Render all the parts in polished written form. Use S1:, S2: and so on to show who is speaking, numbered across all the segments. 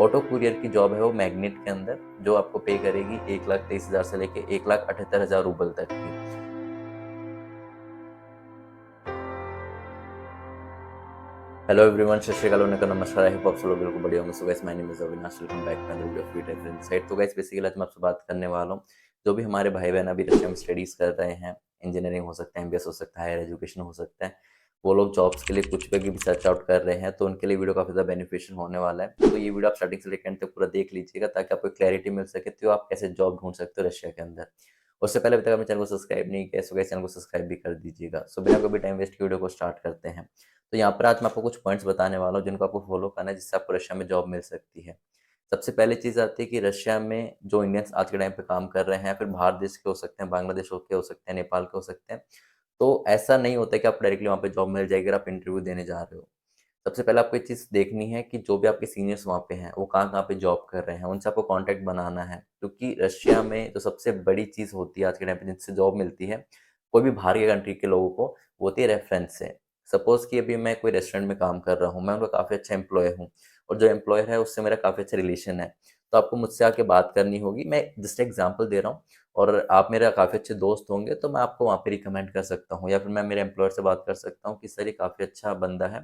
S1: Auto courier की job है वो मैग्नेट के अंदर, जो आपको पे करेगी 1,23,000 से लेके 1,78,000 रूबल तक की। हेलो एवरीवन, सत श्री अकाल, उन्हें नमस्कार। आई होप आप सब लोग बिल्कुल बढ़िया होंगे। So guys, my name is Avinash, welcome back to another video of free insight. तो गाइस, बेसिकली आज मैं आपसे बात करने वाला हूँ, जो भी हमारे भाई बहन अभी रशिया में स्टडीज कर रहे हैं, इंजीनियरिंग हो सकता है, एमबीएस हो सकता है, हायर एजुकेशन हो सकता है, वो लोग जॉब्स के लिए कुछ पे भी सर्च आउट कर रहे हैं, तो उनके लिए वीडियो काफी ज्यादा बेनिफिशियल होने वाला है। तो ये वीडियो आप स्टार्टिंग से लेकर एंड तक पूरा देख लीजिएगा, ताकि आपको क्लैरिटी मिल सके तो आप कैसे जॉब ढूंढ सकते हो रशिया के अंदर। उससे पहले अभी तक आपने चैनल को सब्सक्राइब नहीं किया, सो गाइस चैनल को सब्सक्राइब भी कर दीजिएगा। सो बिना कोई टाइम वेस्ट की वीडियो को स्टार्ट करते हैं। तो यहाँ पर आज मैं आपको कुछ पॉइंट्स बताने वाला हूँ, जिनको आपको फॉलो करना है, जिससे आपको रशिया में जॉब मिल सकती है। सबसे पहली चीज़ आती है कि रशिया में जो इंडियंस आज के टाइम पे काम कर रहे हैं, फिर बाहर देश के हो सकते हैं, बांग्लादेश के हो सकते हैं, नेपाल के हो सकते हैं। तो ऐसा नहीं होता है कि आप डायरेक्टली वहाँ पे जॉब मिल जाएगी अगर आप इंटरव्यू देने जा रहे हो। सबसे पहले आपको ये चीज़ देखनी है कि जो भी आपके सीनियर्स वहाँ पे हैं, वो कहाँ-कहाँ पे जॉब कर रहे हैं, उनसे आपको कॉन्टैक्ट बनाना है। क्योंकि रशिया में जो सबसे बड़ी चीज़ होती है आज के टाइम पे जिनसे जॉब मिलती है, कोई भी बाहर के कंट्री के लोगों को, वो होती है रेफ़रेंस से। सपोज़ कि अभी मैं कोई रेस्टोरेंट में काम कर रहा हूँ, मैं उनका काफ़ी अच्छा एम्प्लॉयी हूँ और जो एम्प्लॉयर है उससे मेरा काफ़ी अच्छा रिलेशन है। तो आपको मुझसे आके बात करनी होगी। मैं जस्ट एग्ज़ाम्पल दे रहा हूँ, और आप मेरे काफ़ी अच्छे दोस्त होंगे, तो मैं आपको वहाँ पे रिकमेंड कर सकता हूँ, या फिर मैं मेरे एम्प्लॉयर से बात कर सकता हूँ कि सर ये काफ़ी अच्छा बंदा है,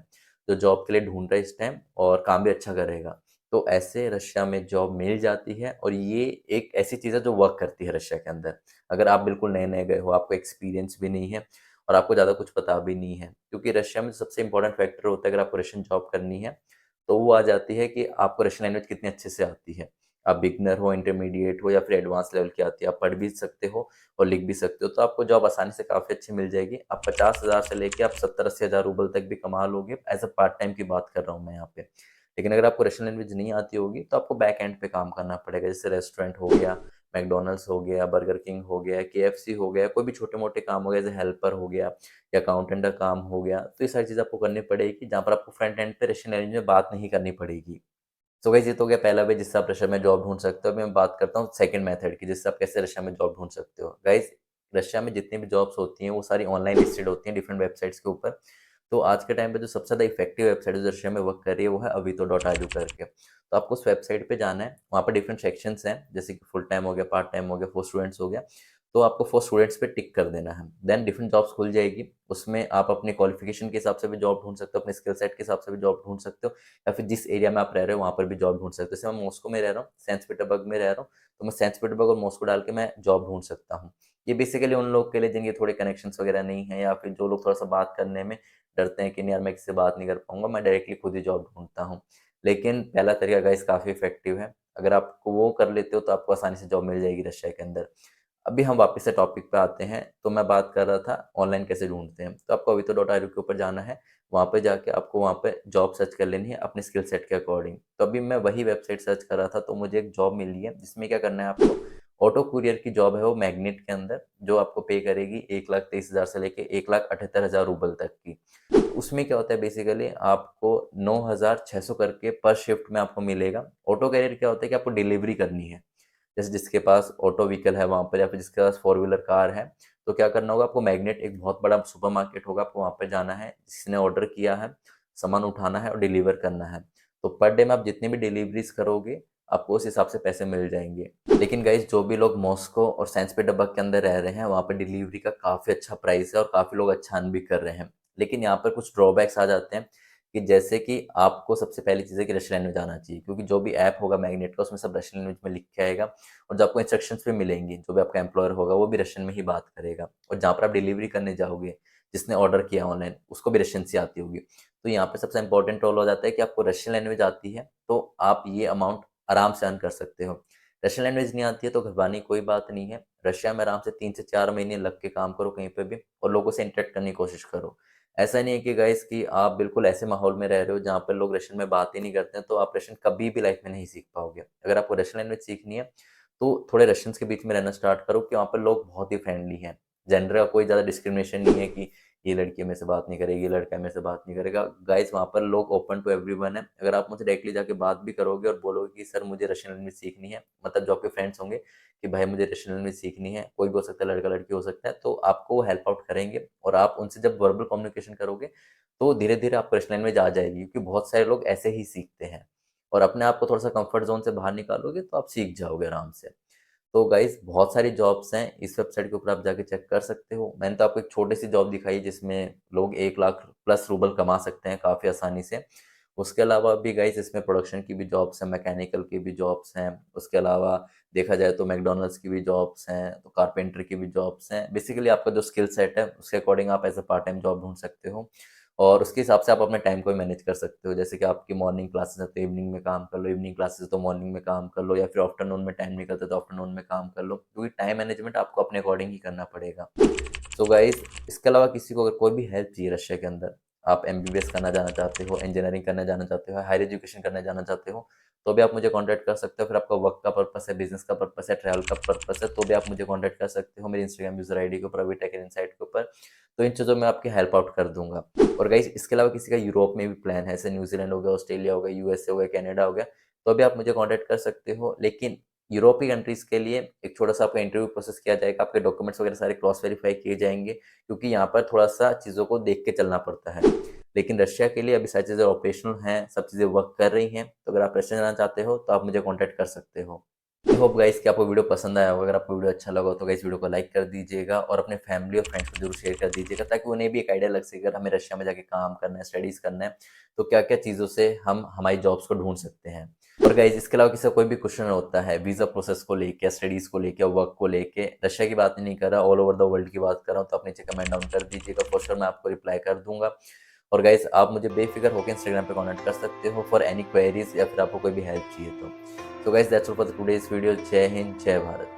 S1: जो जॉब के लिए ढूँढ रहा है इस टाइम, और काम भी अच्छा करेगा। तो ऐसे रशिया में जॉब मिल जाती है, और ये एक ऐसी चीज़ है जो वर्क करती है रशिया के अंदर। अगर आप बिल्कुल नए-नए गए हो, आपको एक्सपीरियंस भी नहीं है और आपको ज़्यादा कुछ पता भी नहीं है। क्योंकि रशिया में सबसे इम्पोर्टेंट फैक्टर होता है, अगर आपको रशियन जॉब करनी है, तो वो आ जाती है कि आपको रशियन लैंग्वेज कितनी अच्छे से आती है। आप बिगिनर हो, इंटरमीडिएट हो, या फिर एडवांस लेवल की आती है, आप पढ़ भी सकते हो और लिख भी सकते हो, तो आपको जॉब आसानी से काफ़ी अच्छी मिल जाएगी। आप 50,000 से लेके आप 70-80 हज़ार रूबल तक भी कमा लोगे, एज़ अ पार्ट टाइम की बात कर रहा हूँ मैं यहाँ पे। लेकिन अगर आपको रशियन लैंग्वेज नहीं आती होगी, तो आपको बैक एंड पे काम करना पड़ेगा, जैसे रेस्टोरेंट हो गया, मैकडॉनल्ड्स हो गया, बर्गर किंग हो गया, केएफसी हो गया, कोई भी छोटे-मोटे काम हो गए, जैसे हेल्पर हो गया या अकाउंटेंट का काम हो गया। तो ये सारी चीज़ें आपको करनी पड़ेगी, जहाँ पर आपको फ्रंट एंड पे रशियन लैंग्वेज में बात नहीं करनी पड़ेगी। सो गाइस, ये तो हो गया पहला वे जिससे आप रशिया में जॉब ढूँढ सकते हो। अभी मैं बात करता हूँ सेकंड मेथड की, जिससे आप कैसे रशिया में जॉब ढूँढ सकते हो। गाइस, रशिया में जितनी भी जॉब्स होती हैं, वो सारी ऑनलाइन लिस्टेड होती हैं डिफरेंट वेबसाइट्स के ऊपर। तो आज के टाइम पे जो सबसे ज़्यादा इफेक्टिव वेबसाइट जो रशिया में वर्क कर रही है, वो है अवितो.ru करके। तो आपको उस वेबसाइट पे जाना है, वहाँ पे डिफरेंट सेक्शंस हैं, जैसे कि फुल टाइम हो गया, पार्ट टाइम हो गया, फॉर स्टूडेंट्स हो गया। तो आपको फॉर स्टूडेंट्स पे टिक कर देना है। देन डिफरेंट जॉब्स खुल जाएगी, उसमें आप अपने क्वालिफिकेशन के हिसाब से भी जॉब ढूँढ सकते हो, अपने स्किल सेट के हिसाब से भी जॉब ढूँढ सकते हो, या फिर जिस एरिया में आप रह रहे हो वहाँ पर भी जॉब ढूँढ सकते हो। जैसे मैं मॉस्को में रह रहा हूँ, सेंट पीटर्सबर्ग में रह रहा हूँ, तो मैं सेंट पीटर्सबर्ग और मॉस्को डाल के मैं जॉब ढूँढ सकता हूँ। ये बेसिकली उन लोग के लिए जिनके थोड़े कनेक्शंस वगैरह नहीं है, या फिर जो लोग थोड़ा-सा बात करने में डरते हैं कि नहीं यार मैं किसी से बात नहीं कर पाऊँगा, मैं डायरेक्टली खुद ही जॉब ढूँढता हूँ। लेकिन पहला तरीका गाइस काफ़ी इफेक्टिव है। अगर आप वो कर लेते हो, तो आपको आसानी से जॉब मिल जाएगी रशिया के अंदर। अभी हम वापस से टॉपिक पे आते हैं, तो मैं बात कर रहा था ऑनलाइन कैसे ढूँढते हैं। तो आपको अवितो.ru के ऊपर जाना है, वहाँ पे जाके आपको वहाँ पे जॉब सर्च कर लेनी है अपने स्किल सेट के अकॉर्डिंग। तो अभी मैं वही वेबसाइट सर्च कर रहा था, तो मुझे एक जॉब मिली है, जिसमें क्या करना है आपको, ऑटो कुरियर की जॉब है वो मैग्नेट के अंदर, जो आपको पे करेगी 1,23,000 से लेके 1,78,000 रूबल तक की। उसमें क्या होता है, बेसिकली आपको 9,600 करके पर शिफ्ट में आपको मिलेगा। ऑटो कैरियर क्या होता है कि आपको डिलीवरी करनी है। जैसे जिसके पास ऑटो व्हीकल है वहाँ पर, या फिर जिसके पास फोर व्हीलर कार है, तो क्या करना होगा आपको, मैग्नेट एक बहुत बड़ा सुपरमार्केट होगा, आपको वहाँ पे जाना है, जिसने ऑर्डर किया है, सामान उठाना है और डिलीवर करना है। तो पर डे में आप जितनी भी डिलीवरीज करोगे, आपको उस हिसाब से पैसे मिल जाएंगे। लेकिन गाइज, जो भी लोग मॉस्को और सेंट पीटर्सबर्ग के अंदर रह रहे हैं, वहाँ पे डिलीवरी का काफ़ी अच्छा प्राइस है और काफ़ी लोग अच्छा अर्न भी कर रहे हैं। लेकिन यहाँ पर कुछ ड्रॉबैक्स आ जाते हैं, कि जैसे कि आपको सबसे पहली चीज़ है कि रशियन लैंग्वेज आना चाहिए, क्योंकि जो भी ऐप होगा मैग्नेट का, उसमें सब रशियन लैंग्वेज में लिख के आएगा। और जो आपको इंस्ट्रक्शंस भी मिलेंगी, जो भी आपका एम्प्लॉयर होगा वो भी रशियन में ही बात करेगा, और जहाँ पर आप डिलीवरी करने जाओगे, जिसने ऑर्डर किया ऑनलाइन, उसको भी रशियन से आती होगी। तो यहाँ पे सबसे इंपॉर्टेंट रोल हो जाता है कि आपको रशियन लैंग्वेज आती है, तो आप ये अमाउंट आराम से अर्न कर सकते हो। रशियन लैंग्वेज नहीं आती है तो घबराने की कोई बात नहीं है। रशिया में आराम से 3 से 4 महीने लग के काम करो कहीं पे भी, और लोगों से इंटरेक्ट करने की कोशिश करो। ऐसा नहीं है कि गाइस कि आप बिल्कुल ऐसे माहौल में रह रहे हो जहाँ पर लोग रशियन में बात ही नहीं करते हैं, तो आप रशियन कभी भी लाइफ में नहीं सीख पाओगे। अगर आपको रशियन लैंग्वेज सीखनी है, तो थोड़े रशियंस के बीच में रहना स्टार्ट करो, कि वहाँ पर लोग बहुत ही फ्रेंडली हैं। जेंडर का कोई ज़्यादा डिस्क्रिमिनेशन नहीं है कि ये लड़की मेरे से बात नहीं करेगी, ये लड़का मेरे से बात नहीं करेगा। गाइस, वहाँ पर लोग ओपन टू एवरीवन है। अगर आप मुझे डायरेक्टली जाके बात भी करोगे और बोलोगे कि सर मुझे रशियन लैंग्वेज सीखनी है, मतलब जो आपके फ्रेंड्स होंगे कि भाई मुझे रशियन लैंग्वेज सीखनी है, कोई भी हो सकता है, लड़का लड़की हो सकता है, तो आपको वो हेल्प आउट करेंगे। और आप उनसे जब वर्बल कम्युनिकेशन करोगे, तो धीरे धीरे आपको रशियन लैंग्वेज आ जाएगी, क्योंकि बहुत सारे लोग ऐसे ही सीखते हैं। और अपने आप को थोड़ा-सा कम्फर्ट ज़ोन से बाहर निकालोगे तो आप सीख जाओगे आराम से। तो गाइज़ बहुत सारी जॉब्स हैं, इस वेबसाइट के ऊपर आप जाके चेक कर सकते हो। मैंने तो आपको एक छोटी-सी जॉब दिखाई जिसमें लोग 1 लाख प्लस रूबल कमा सकते हैं काफ़ी आसानी से। उसके अलावा भी गाइज़ इसमें प्रोडक्शन की भी जॉब्स हैं, मैकेनिकल की भी जॉब्स हैं। उसके अलावा देखा जाए तो मैकडॉनल्ड्स की भी जॉब्स हैं, तो कारपेंटर की भी जॉब्स हैं। बेसिकली आपका जो स्किल सेट है उसके अकॉर्डिंग आप as a part time job ढूँढ सकते हो और उसके हिसाब से आप अपने टाइम को भी मैनेज कर सकते हो। जैसे कि आपकी मॉर्निंग क्लासेस है तो इवनिंग में काम कर लो, इवनिंग क्लासेस है तो मॉर्निंग में काम कर लो या फिर आफ्टरनून में टाइम निकलता है तो आफ्टरनून में काम कर लो। क्योंकि टाइम मैनेजमेंट आपको अपने अकॉर्डिंग ही करना पड़ेगा। सो गाइज़ इसके अलावा किसी को अगर कोई भी हेल्प चाहिए रशिया के अंदर, आप एमबीबीएस करना जाना चाहते हो, इंजीनियरिंग करने जाना चाहते हो, हायर एजुकेशन करने जाना चाहते हो, तो भी आप मुझे कॉन्टैक्ट कर सकते हो। फिर आपका वर्क का पर्पस है, बिज़नेस का पर्पस है, ट्रैवल का पर्पस है, तो भी आप मुझे कॉन्टैक्ट कर सकते हो मेरे इंस्टाग्राम यूज़र आईडी के ऊपर, अभी टेक इनसाइट के ऊपर। तो इन चीज़ों में आपकी हेल्प आउट कर दूँगा। और गाइज़ इसके अलावा किसी का यूरोप में भी प्लान है, जैसे न्यूज़ीलैंड हो गया, ऑस्ट्रेलिया हो गया, यूएसए हो गया, कनाडा हो गया, तो भी आप मुझे कॉन्टैक्ट कर सकते हो। लेकिन यूरोपीय कंट्रीज़ के लिए एक छोटा-सा आपका इंटरव्यू प्रोसेस किया जाएगा, आपके डॉक्यूमेंट्स वगैरह सारे क्रॉस वेरीफाई किए जाएँगे, क्योंकि यहाँ पर थोड़ा-सा चीज़ों को देख के चलना पड़ता है। लेकिन रशिया के लिए अभी सारी चीज़ें ऑपरेशनल हैं, सब चीज़ें वर्क कर रही हैं, तो अगर आप रशिया जाना चाहते हो, तो आप मुझे कॉन्टैक्ट कर सकते हो। आई होप गाइस कि आपको वीडियो पसंद आया होगा। अगर आपको वीडियो अच्छा लगा हो तो गाइस वीडियो को लाइक कर दीजिएगा और अपने फैमिली और फ्रेंड्स को ज़रूर शेयर कर दीजिएगा ताकि उन्हें भी एक आइडिया लग सके, अगर हमें रशिया में जाके काम करना है, स्टडीज़ करना है, तो क्या-क्या चीज़ों से हम हमारी जॉब्स को ढूँढ सकते हैं। और गाइस इसके अलावा किसी का कोई भी क्वेश्चन होता है वीज़ा प्रोसेस को लेके, स्टडीज़ को लेके, वर्क को लेके, रशिया की बात नहीं कर रहा, ऑल ओवर द वर्ल्ड की बात कर रहा हूँ, तो आप नीचे कमेंट डाउन कर दीजिएगा, फॉर श्योर मैं आपको रिप्लाई कर दूँगा। और गाइस आप मुझे बेफ़िक्र होके इंस्टाग्राम पे कॉन्टैक्ट कर सकते हो फॉर एनी क्वेरीज़ या फिर आपको कोई भी हेल्प चाहिए तो। So guys that's all for the today's video. जय हिंद, जय भारत।